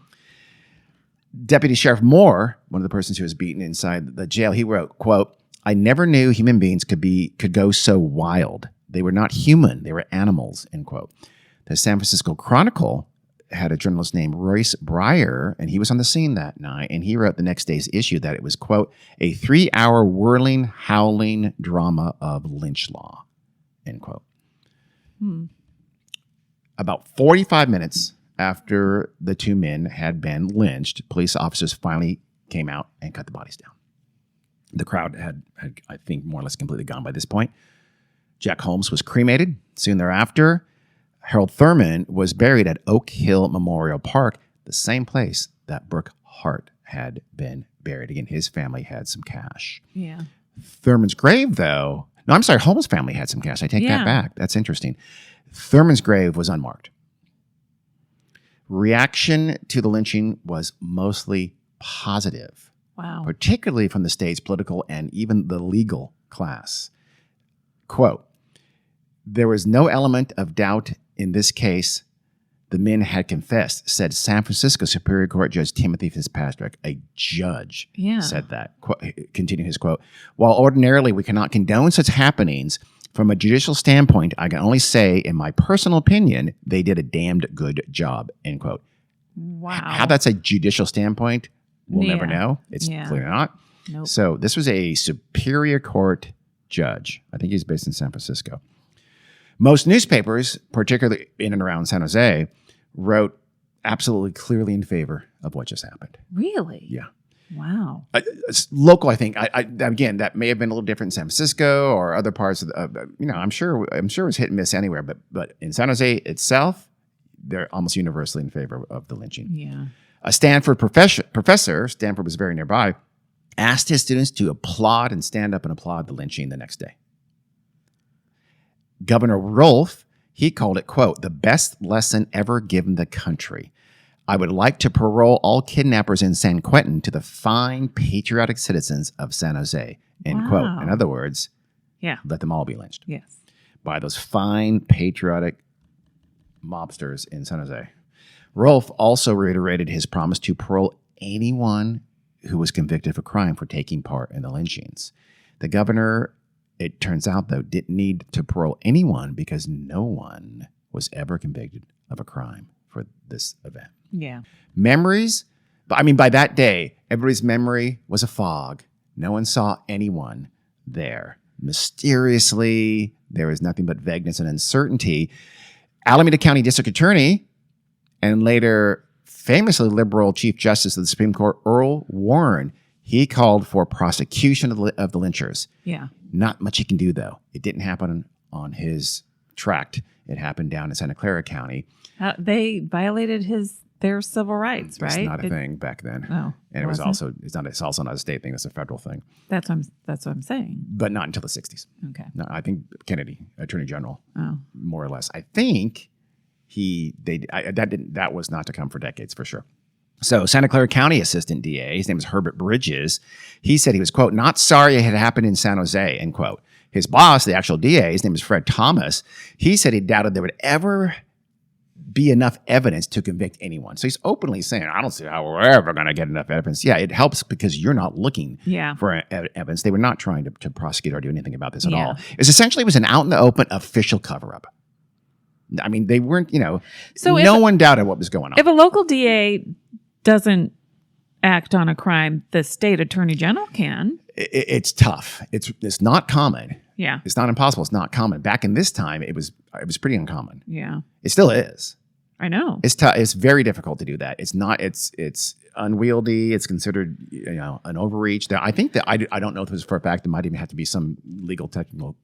Deputy Sheriff Moore, one of the persons who was beaten inside the jail, he wrote, quote, "I never knew human beings could go so wild. They were not human. They were animals," end quote. The San Francisco Chronicle had a journalist named Royce Breyer, and he was on the scene that night, and he wrote the next day's issue that it was, quote, "a 3-hour whirling, howling drama of lynch law," end quote. About 45 minutes after the two men had been lynched, police officers finally came out and cut the bodies down. The crowd had, I think, more or less completely gone by this point. Jack Holmes was cremated soon thereafter. Harold Thurman was buried at Oak Hill Memorial Park, the same place that Brooke Hart had been buried. Again, his family had some cash. Yeah. Thurman's grave, though... No, I'm sorry, Holmes' family had some cash. I take that back. That's interesting. Thurman's grave was unmarked. Reaction to the lynching was mostly positive. Wow. Particularly from the state's political and even the legal class. Quote, "There was no element of doubt in this case. The men had confessed," said San Francisco Superior Court Judge Timothy Fitzpatrick. A judge said that. Continue his quote, "While ordinarily we cannot condone such happenings, From a judicial standpoint, I can only say, in my personal opinion, they did a damned good job, end quote. Wow. How that's a judicial standpoint, we'll never know. It's clearly not. Nope. So this was a Superior Court judge. I think he's based in San Francisco. Most newspapers, particularly in and around San Jose, wrote absolutely clearly in favor of what just happened. Really? Yeah. Wow. Local, I think. Again, that may have been a little different in San Francisco or other parts of I'm sure it was hit and miss anywhere, but in San Jose itself, they're almost universally in favor of the lynching. Yeah. A Stanford professor, Stanford was very nearby, asked his students to applaud and stand up and applaud the lynching the next day. Governor Rolfe, he called it, quote, the best lesson ever given the country. I would like to parole all kidnappers in San Quentin to the fine, patriotic citizens of San Jose, end quote. In other words, let them all be lynched. Yes. By those fine, patriotic mobsters in San Jose. Rolfe also reiterated his promise to parole anyone who was convicted of a crime for taking part in the lynchings. The governor, it turns out, though, didn't need to parole anyone because no one was ever convicted of a crime for this event. Yeah. Memories, by that day, everybody's memory was a fog. No one saw anyone there. Mysteriously, there was nothing but vagueness and uncertainty. Alameda County District Attorney and later famously liberal Chief Justice of the Supreme Court, Earl Warren, he called for prosecution of the lynchers. Yeah. Not much he can do, though. It didn't happen on his tract. It happened down in Santa Clara County. They violated their civil rights, right? It's not a thing back then. Oh, and it's also not a state thing. It's a federal thing. That's what I'm saying. But not until the 60s. Okay. No, I think Kennedy, Attorney General, Oh. more or less. I think that was not to come for decades for sure. So Santa Clara County Assistant DA, his name is Herbert Bridges. He said he was, quote, not sorry it had happened in San Jose, end quote. His boss, the actual DA, his name is Fred Thomas. He said he doubted there would ever be enough evidence to convict anyone. So he's openly saying, I don't see how we're ever going to get enough evidence. Yeah, it helps because you're not looking for evidence. They were not trying to prosecute or do anything about this at all. It was an out in the open official cover-up. I mean, they weren't, so no one doubted what was going on. If a local DA doesn't act on a crime, the state attorney general can. It's tough. It's not common. Yeah. It's not impossible. It's not common. Back in this time, it was pretty uncommon. Yeah. It still is. I know. It's tough. It's very difficult to do that. It's not. It's unwieldy. It's considered an overreach. I think that I don't know if it was for a fact. There might even have to be some legal technical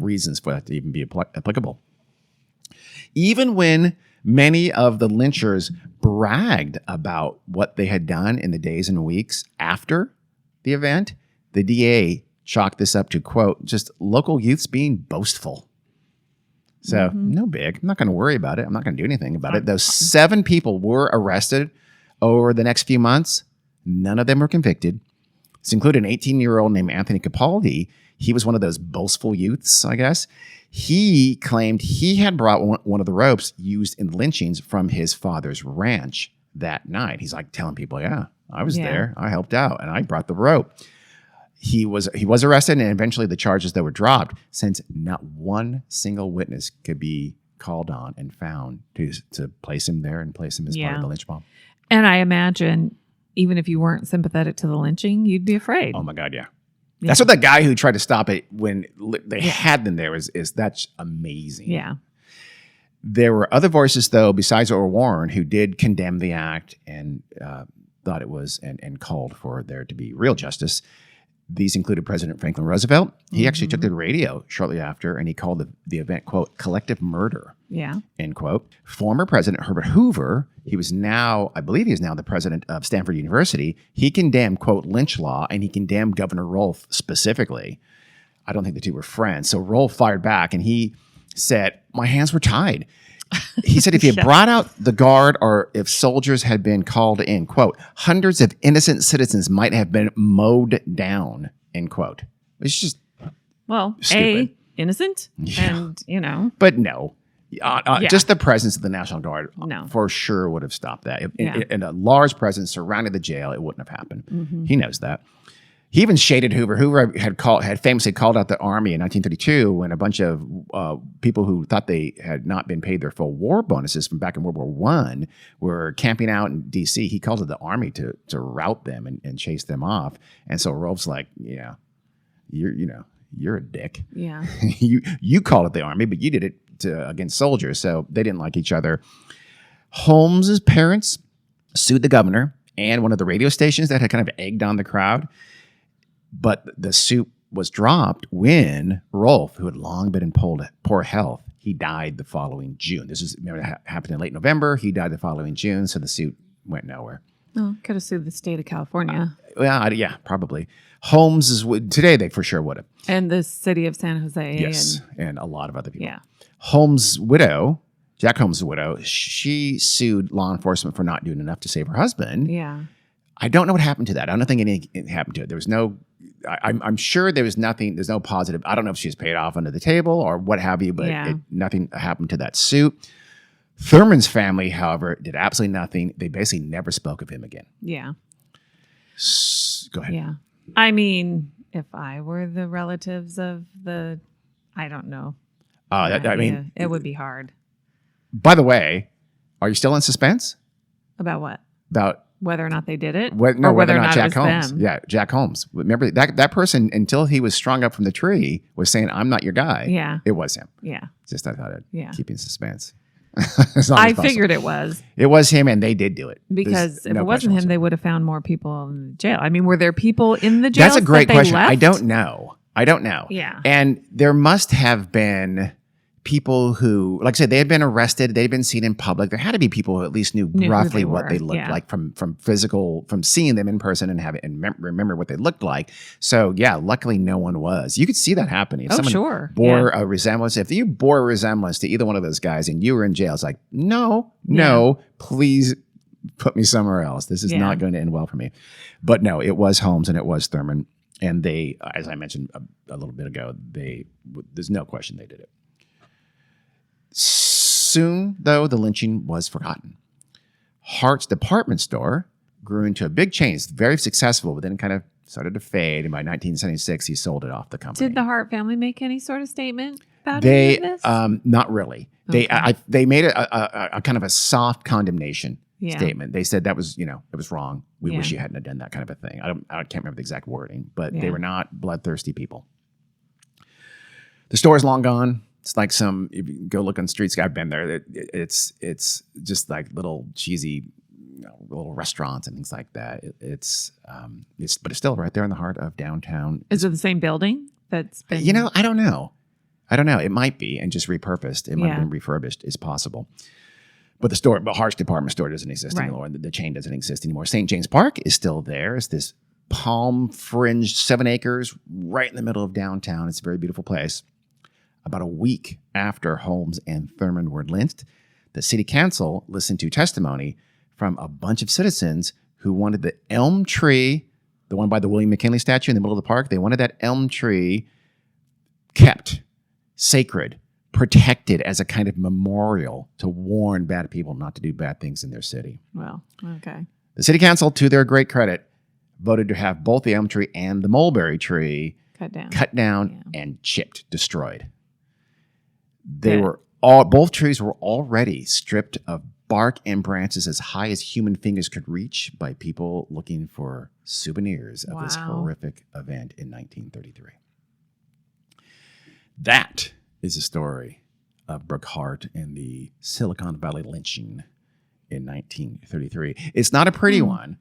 reasons for that to even be applicable. Even when many of the lynchers bragged about what they had done in the days and weeks after the event, the DA chalked this up to, quote, just local youths being boastful. So no big. I'm not going to worry about it. I'm not going to do anything about it. Those 7 people were arrested over the next few months. None of them were convicted. This included an 18-year-old named Anthony Capaldi. He was one of those boastful youths, I guess. He claimed he had brought one of the ropes used in the lynchings from his father's ranch that night. He's like telling people, I was there. I helped out and I brought the rope. He was arrested, and eventually the charges that were dropped, since not one single witness could be called on and found to place him there and place him as part of the lynch mob. And I imagine even if you weren't sympathetic to the lynching, you'd be afraid. Oh my God, yeah. That's what the guy who tried to stop it when they had them there is that's amazing. Yeah. There were other voices, though, besides Earl Warren, who did condemn the act and thought it was and called for there to be real justice. These included President Franklin Roosevelt. He actually took to the radio shortly after, and he called the event, quote, collective murder, end quote. Former President Herbert Hoover, I believe he is now the president of Stanford University. He condemned, quote, lynch law, and he condemned Governor Rolfe specifically. I don't think the two were friends. So Rolfe fired back, and he said, my hands were tied. He said if he had brought out the guard or if soldiers had been called in, quote, hundreds of innocent citizens might have been mowed down, end quote. It's just stupid. Innocent and, But no. Just the presence of the National Guard for sure would have stopped that. And a large presence surrounding the jail, it wouldn't have happened. He knows that. He even shaded Hoover. Hoover had famously called out the Army in 1932 when a bunch of people who thought they had not been paid their full war bonuses from back in World War I were camping out in D.C. He called it the Army to rout them and chase them off. And so Rolfe's like, yeah, you're a dick. Yeah. you called it the Army, but you did it against soldiers. So they didn't like each other. Holmes's parents sued the governor and one of the radio stations that had kind of egged on the crowd. But the suit was dropped when Rolfe, who had long been in poor health, he died the following June. This happened in late November. He died the following June, so the suit went nowhere. Oh, could have sued the state of California. Yeah, probably. Holmes today they for sure would have. And the city of San Jose. Yes, and a lot of other people. Yeah. Holmes' widow, Jack Holmes' widow, she sued law enforcement for not doing enough to save her husband. Yeah. I don't know what happened to that. I don't think anything happened to it. There was no, I'm sure there was nothing, there's no positive. I don't know if she was paid off under the table or what have you, but nothing happened to that suit. Thurman's family, however, did absolutely nothing. They basically never spoke of him again. Yeah. Go ahead. Yeah. I mean, if I were the relatives of I don't know. I mean, it would be hard. By the way, are you still in suspense? About what? About whether or not they did it? Whether or not Jack Holmes. Them. Yeah, Jack Holmes. Remember, that person, until he was strung up from the tree, was saying, I'm not your guy. Yeah. It was him. Yeah. Just I thought I'd keep in suspense. I figured it was. It was him, and they did do it. Because if it wasn't him, they would have found more people in the jail. I mean, were there people in the jail? That's a great question. I don't know. Yeah. And there must have been people who, like I said, they had been arrested. They'd been seen in public. There had to be people who at least knew roughly what they looked like from seeing them in person and remember what they looked like. So yeah, luckily no one was. You could see that happening. If someone bore a resemblance, if you bore a resemblance to either one of those guys and you were in jail, it's like, no, please put me somewhere else. This is not going to end well for me. But no, it was Holmes and it was Thurman. And they, as I mentioned a little bit ago, there's no question they did it. Soon, though, the lynching was forgotten. Hart's department store grew into a big chain. It's very successful, but then it kind of started to fade. And by 1976, he sold it off the company. Did the Hart family make any sort of statement about any of this? Not really. Okay. They made a kind of a soft condemnation statement. They said that was, it was wrong. We wish you hadn't done that kind of a thing. I can't remember the exact wording, but they were not bloodthirsty people. The store is long gone. It's like if you go look on the streets, I've been there. It's just like little cheesy, little restaurants and things like that. But it's still right there in the heart of downtown. Is it the same building that's been? I don't know. It might be and just repurposed. It might have been refurbished. It's possible. But Hart's department store doesn't exist anymore. The chain doesn't exist anymore. St. James Park is still there. It's this palm fringed 7 acres right in the middle of downtown. It's a very beautiful place. About a week after Holmes and Thurman were lynched, the city council listened to testimony from a bunch of citizens who wanted the elm tree, the one by the William McKinley statue in the middle of the park, they wanted that elm tree kept sacred, protected as a kind of memorial to warn bad people not to do bad things in their city. Well, okay. The city council, to their great credit, voted to have both the elm tree and the mulberry tree cut down and chipped, destroyed. Both trees were already stripped of bark and branches as high as human fingers could reach by people looking for souvenirs of this horrific event in 1933. That is the story of Brooke Hart and the Silicon Valley lynching in 1933. It's not a pretty one.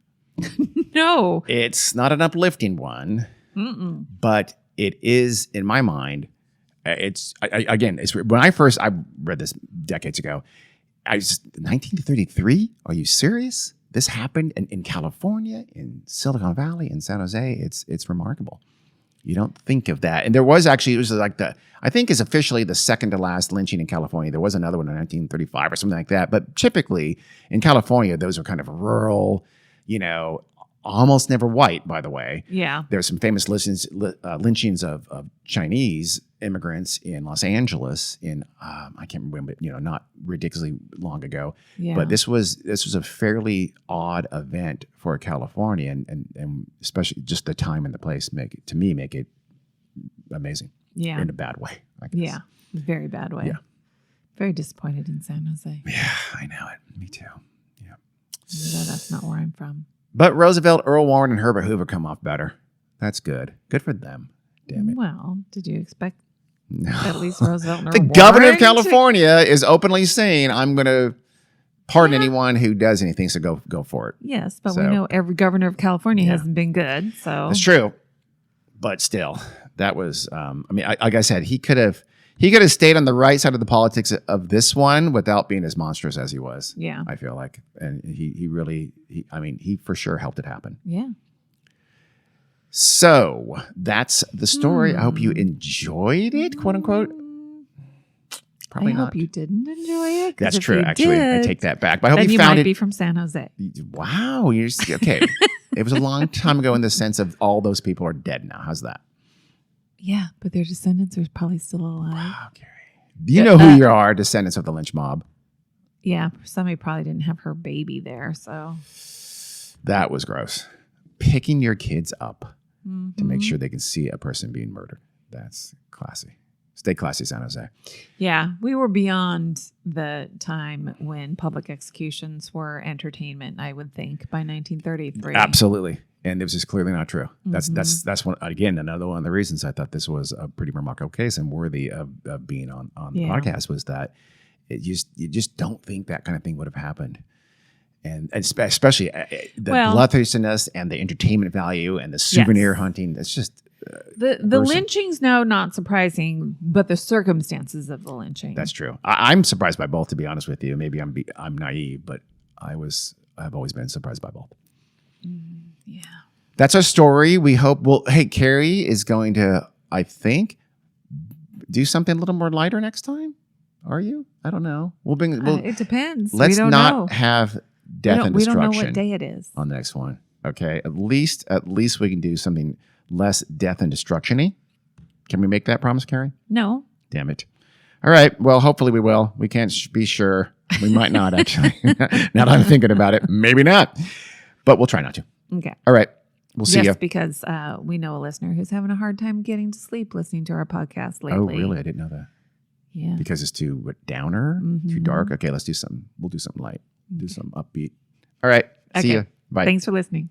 No. It's not an uplifting one. But it is, in my mind, it's when I read this decades ago, 1933? Are you serious? This happened in California, in Silicon Valley, in San Jose. It's remarkable. You don't think of that. And there was actually, it was like I think is officially the second to last lynching in California. There was another one in 1935 or something like that. But typically in California, those are kind of rural, almost never white, by the way. Yeah. There's some famous lynchings of Chinese immigrants in Los Angeles in I can't remember, not ridiculously long ago. Yeah. But this was a fairly odd event for California, and especially just the time and the place make it amazing. Yeah. In a bad way, I guess. Yeah. Very bad way. Yeah. Very disappointed in San Jose. Yeah, I know it. Me too. Yeah. No, that's not where I'm from. But Roosevelt, Earl Warren, and Herbert Hoover come off better. That's good. Good for them. Damn it. Well, did you expect No. at least Roosevelt and Earl The Warren governor of California is openly saying, I'm going to pardon anyone who does anything, so go for it. Yes, but So- we know every governor of California Yeah. hasn't been good. So That's true. But still, that was, like I said, he could have stayed on the right side of the politics of this one without being as monstrous as he was. Yeah. I feel like. And he for sure helped it happen. Yeah. So that's the story. I hope you enjoyed it, quote unquote. Probably I not. hope you didn't enjoy it. 'cause That's if true. you Actually, I did, take that back. But I hope then you you found might it. be from San Jose. Wow. Okay. It was a long time ago in the sense of all those people are dead now. How's that? Yeah, but their descendants are probably still alive. Wow, Gary. You know who you are, descendants of the lynch mob. Yeah, somebody probably didn't have her baby there, so. That was gross. Picking your kids up to make Mhm. sure they can see a person being murdered. That's classy. Stay classy, San Jose. Yeah, we were beyond the time when public executions were entertainment, I would think, by 1933. Absolutely. And this is clearly not true. That's one, again, another one of the reasons I thought this was a pretty remarkable case and worthy of being on the podcast was that you just don't think that kind of thing would have happened. And especially the bloodthirstiness and the entertainment value and the souvenir hunting. It's just the lynchings, no, not surprising, but the circumstances of the lynching. That's true. I'm surprised by both, to be honest with you. Maybe I'm naive, but I've always been surprised by both. Yeah. That's our story. We hope. Well, hey, Carrie is going to, I think, do something a little more lighter next time. Are you? I don't know. We'll bring. It depends. Let's we don't not know. have death and We destruction. don't know what day it is. On the next one. Okay. At least we can do something less death and destruction-y. Can we make that promise, Carrie? No. Damn it. All right. Well, hopefully we will. We can't be sure. We might not, actually. Now that I'm thinking about it, maybe not. But we'll try not to. Okay. All right. We'll see you. Yes, because we know a listener who's having a hard time getting to sleep listening to our podcast lately. Oh, really? I didn't know that. Yeah. Because it's too downer, too dark. Okay, let's do something. We'll do something light. Do something upbeat. All right. See Okay. ya. Bye. Thanks for listening.